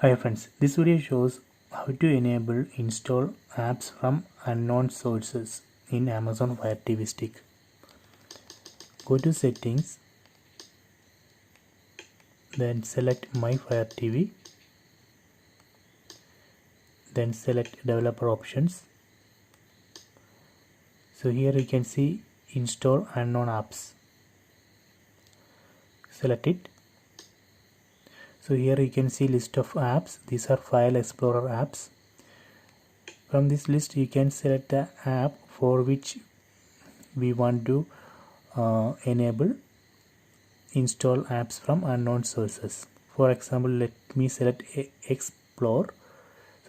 Hi friends, this video shows how to enable install apps from unknown sources in Amazon Fire TV Stick. Go to settings, then select My Fire TV, then select developer options. So here you can see install unknown apps. Select it. So here you can see list of apps. These are File Explorer apps. From this list you can select the app for which we want to enable install apps from unknown sources. For example, let me select Explore.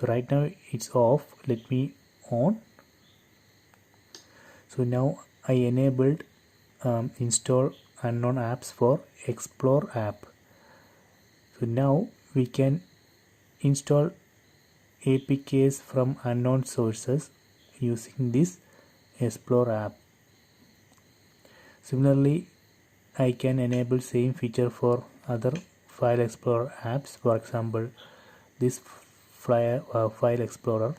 So right now it's off. Let me on. So now I enabled install unknown apps for Explore app. So now we can install APKs from unknown sources using this Explore app. Similarly, I can enable same feature for other File Explorer apps. For example, this File Explorer.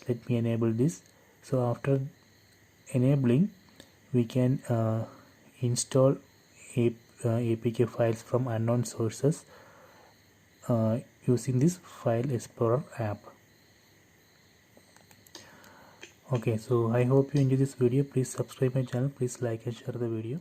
Let me enable this. So after enabling, we can install APK files from unknown sources using this File Explorer app. Okay, so I hope you enjoy this video. Please subscribe my channel. Please like and share the video.